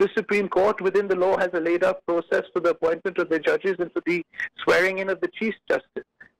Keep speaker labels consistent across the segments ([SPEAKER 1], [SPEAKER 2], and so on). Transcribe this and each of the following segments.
[SPEAKER 1] The Supreme Court within the law has a laid out process for the appointment of the judges and for the swearing in of the Chief Justice.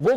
[SPEAKER 2] وہ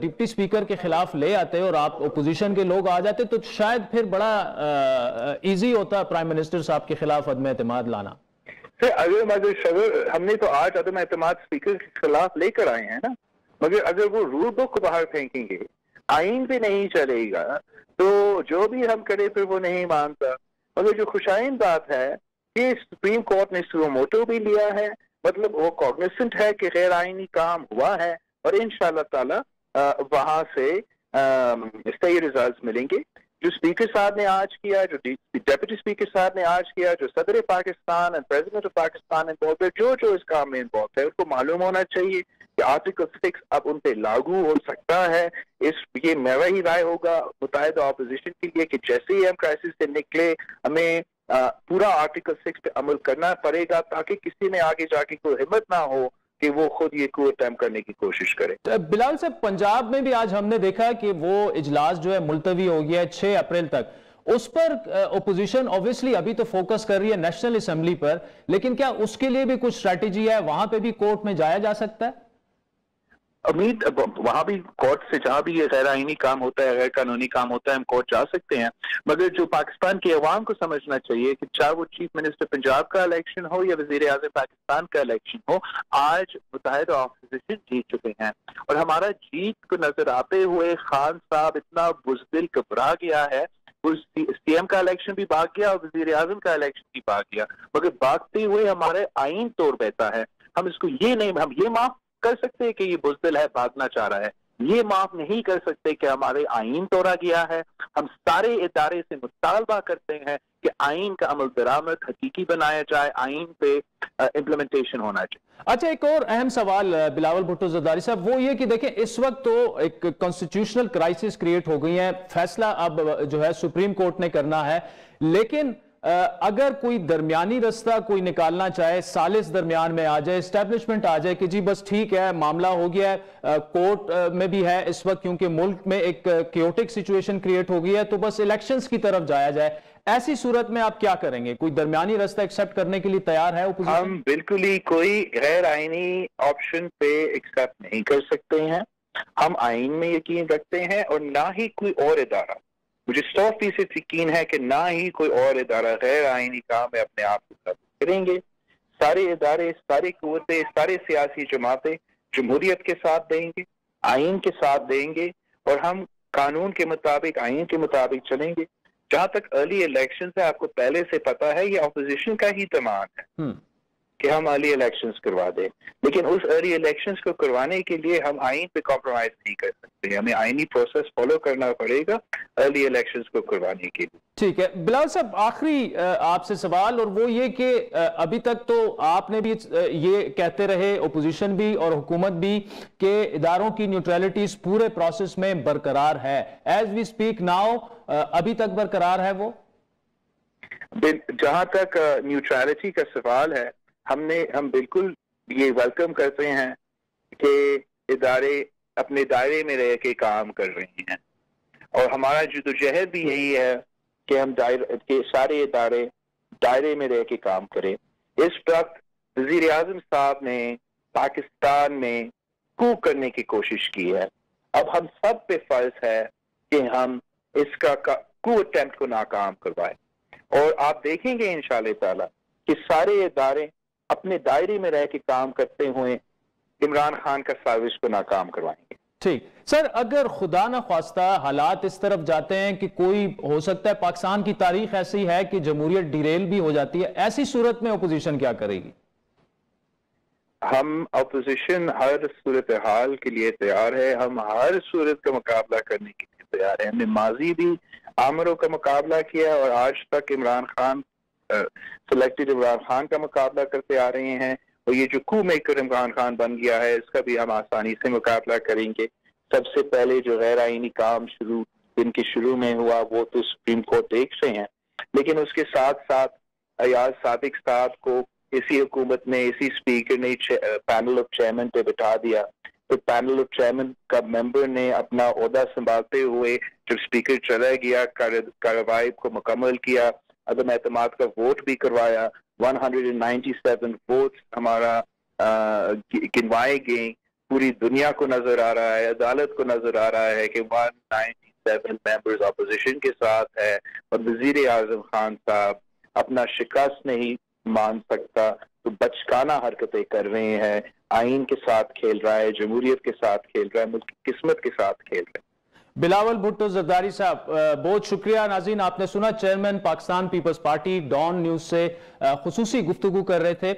[SPEAKER 2] deputy speaker کے خلاف لے آتے اور آپ opposition کے لوگ آ جاتے تو شاید پھر بڑا ایزی ہوتا پرائم منسٹر صاحب کے خلاف عدم اعتماد لانا.
[SPEAKER 1] اگر ہم نے تو آج عدم اعتماد سپیکر کے خلاف لے کر آئے ہیں نا, مگر اگر وہ رول بک کو باہر پھینکیں گے, آئین بھی نہیں چلے گا, تو جو بھی ہم کرے پھر وہ نہیں مانتا. مگر جو خوشائن بات ہے کہ سپریم کورٹ نے سو موٹو بھی لیا ہے, مطلب وہ کوگنیسنٹ ہے کہ غیر آئینی کام ہوا ہے, اور انشاءاللہ تعالی وہاں سے صحیح ریزلٹس ملیں گے. جو اسپیکر صاحب نے آج کیا, جو ڈیپٹی اسپیکر صاحب نے آج کیا, جو صدر پاکستان اور پریزیڈنٹ آف پاکستان انوالو ہے, جو اس کام میں انوالو ہے, ان کو معلوم ہونا چاہیے کہ آرٹیکل 6 اب ان پہ لاگو ہو سکتا ہے. یہ میرا ہی رائے ہوگا متحدہ اپوزیشن کے لیے کہ جیسے ہی ہم کرائسس سے نکلے ہمیں پورا آرٹیکل 6 پہ عمل کرنا پڑے گا, تاکہ کسی میں آگے جا کے کوئی ہمت نہ ہو کہ وہ خود یہ کو اٹیمپٹ کرنے کی کوشش کرے.
[SPEAKER 2] بلال صاحب, پنجاب میں بھی آج ہم نے دیکھا کہ وہ اجلاس جو ہے ملتوی ہو گیا ہے 6 اپریل تک. اس پر اپوزیشن اوبویسلی ابھی تو فوکس کر رہی ہے نیشنل اسمبلی پر, لیکن کیا اس کے لیے بھی کچھ اسٹریٹجی ہے, وہاں پہ بھی کورٹ میں جایا جا سکتا ہے؟
[SPEAKER 1] امید وہاں بھی کورٹ سے جہاں بھی یہ غیر آئینی کام ہوتا ہے, غیر قانونی کام ہوتا ہے, ہم کورٹ جا سکتے ہیں. مگر جو پاکستان کی عوام کو سمجھنا چاہیے کہ چاہے وہ چیف منسٹر پنجاب کا الیکشن ہو یا وزیر اعظم پاکستان کا الیکشن ہو, آج متحدہ اپوزیشن جیت چکے ہیں. اور ہمارا جیت کو نظر آتے ہوئے خان صاحب اتنا بزدل گھبرا گیا ہے. سی ایم کا الیکشن بھی بھاگ گیا اور وزیر اعظم کا الیکشن بھی بھاگ گیا, مگر بھاگتے ہوئے ہمارے آئین توڑ بیٹھا ہے. ہم اس کو ہم یہ معاف کر سکتے ہیں کہ یہ بزدل ہے, بھاگنا چاہ رہا ہے. یہ معاف نہیں کر سکتے کہ ہمارے آئین توڑا گیا ہے. ہم سارے ادارے سے مطالبہ کرتے ہیں کہ آئین کا عمل درآمد حقیقی بنایا جائے, آئین پہ امپلیمنٹیشن ہونا چاہیے.
[SPEAKER 2] اچھا, ایک اور اہم سوال بلاول بھٹو زرداری صاحب, وہ یہ کہ دیکھیں اس وقت تو ایک کانسٹیٹیوشنل کرائسس کریٹ ہو گئی ہے, فیصلہ اب جو ہے سپریم کورٹ نے کرنا ہے, لیکن اگر کوئی درمیانی رستہ کوئی نکالنا چاہے, سالس درمیان میں آ جائے, اسٹیبلشمنٹ آ جائے کہ جی بس ٹھیک ہے معاملہ ہو گیا ہے, کورٹ میں بھی ہے اس وقت کیونکہ ملک میں ایک کیوٹک سچویشن کریٹ ہو گئی ہے, تو بس الیکشنز کی طرف جایا جائے, ایسی صورت میں آپ کیا کریں گے؟ کوئی درمیانی رستہ ایکسپٹ کرنے کے لیے تیار ہے اپوزیشن؟
[SPEAKER 1] ہم بالکل ہی کوئی غیر آئینی آپشن پہ ایکسپٹ نہیں کر سکتے ہیں. ہم آئین میں یقین رکھتے ہیں, اور نہ ہی کوئی اور ادارہ, مجھے 100% یقین ہے کہ نہ ہی کوئی اور ادارہ غیر آئینی کام میں اپنے آپ کو کریں گے. سارے ادارے, ساری قوتیں, سارے سیاسی جماعتیں جمہوریت کے ساتھ دیں گے, آئین کے ساتھ دیں گے, اور ہم قانون کے مطابق, آئین کے مطابق چلیں گے. جہاں تک ارلی الیکشن ہے, آپ کو پہلے سے پتا ہے یہ اپوزیشن کا ہی ڈیمانڈ ہے کہ ہم ارلی الیکشنز کروا دیں, لیکن اس ارلی الیکشنز کو کروانے کے لیے ہم آئین پہ کمپرومائز نہیں کر سکتے. ہمیں آئینی پروسیس فالو کرنا پڑے گا ارلی الیکشنز کو کروانے کے لیے.
[SPEAKER 2] ٹھیک ہے بلال صاحب, آخری آپ سے سوال, اور وہ یہ کہ ابھی تک تو آپ نے بھی یہ کہتے رہے, اپوزیشن بھی اور حکومت بھی, کہ اداروں کی نیوٹرلٹیز پورے پروسیس میں برقرار ہے. ایز وی اسپیک ناؤ ابھی تک برقرار ہے وہ؟
[SPEAKER 1] جہاں تک نیوٹرلٹی کا سوال ہے, ہم بالکل یہ ویلکم کرتے ہیں کہ ادارے اپنے دائرے میں رہ کے کام کر رہے ہیں, اور ہمارا جدوجہد بھی یہی ہے کہ ہم سارے ادارے دائرے میں رہ کے کام کریں. اس وقت وزیر اعظم صاحب نے پاکستان میں کو کرنے کی کوشش کی ہے. اب ہم سب پہ فرض ہے کہ ہم اس کا کو اٹیمپٹ کو ناکام کروائیں, اور آپ دیکھیں گے انشاءاللہ تعالی کہ سارے ادارے اپنے دائرے میں رہ کے کام کرتے ہوئے عمران خان کا سازش کو ناکام کروائیں گے.
[SPEAKER 2] ٹھیک سر, اگر خدا نہ خواستہ حالات اس طرف جاتے ہیں کہ کوئی ہو سکتا ہے, پاکستان کی تاریخ ایسی ہے کہ جمہوریت ڈیریل بھی ہو جاتی ہے, ایسی صورت میں اپوزیشن کیا کرے گی؟
[SPEAKER 1] ہم اپوزیشن ہر صورتحال کے لیے تیار ہے, ہم ہر صورت کا مقابلہ کرنے کے لیے تیار ہے. ہم نے ماضی بھی آمروں کا مقابلہ کیا, اور آج تک عمران خان سلیکٹڈ عمران خان کا مقابلہ کرتے آ رہے ہیں, اور یہ جو کو میکر عمران خان بن گیا ہے اس کا بھی ہم آسانی سے مقابلہ کریں گے. سب سے پہلے جو غیر آئینی کام دن کے شروع میں ہوا وہ تو سپریم کورٹ دیکھ سے ہیں, لیکن اس کے ساتھ ساتھ ایاز صادق صاحب کو اسی حکومت نے, اسی اسپیکر نے پینل آف چیئرمین پہ بٹھا دیا. تو پینل آف چیئرمین کا ممبر نے اپنا عہدہ سنبھالتے ہوئے جب اسپیکر چلا گیا کارروائی کو مکمل کیا, عدم اعتماد کا ووٹ بھی کروایا. 197 ووٹس ہمارا گنوائے گئیں، پوری دنیا کو نظر آ رہا ہے، عدالت کو نظر آ رہا ہے کہ 197 ممبرز اپوزیشن کے ساتھ ہے اور وزیر اعظم خان صاحب اپنا شکست نہیں مان سکتا، تو بچکانہ حرکتیں کر رہے ہیں، آئین کے ساتھ کھیل رہا ہے، جمہوریت کے ساتھ کھیل رہا ہے، ملک کی قسمت کے ساتھ کھیل رہا ہے۔
[SPEAKER 2] بلاول بھٹو زرداری صاحب بہت شکریہ۔ ناظرین آپ نے سنا chairman Pakistan Peoples Party Dawn News سے خصوصی گفتگو کر رہے تھے۔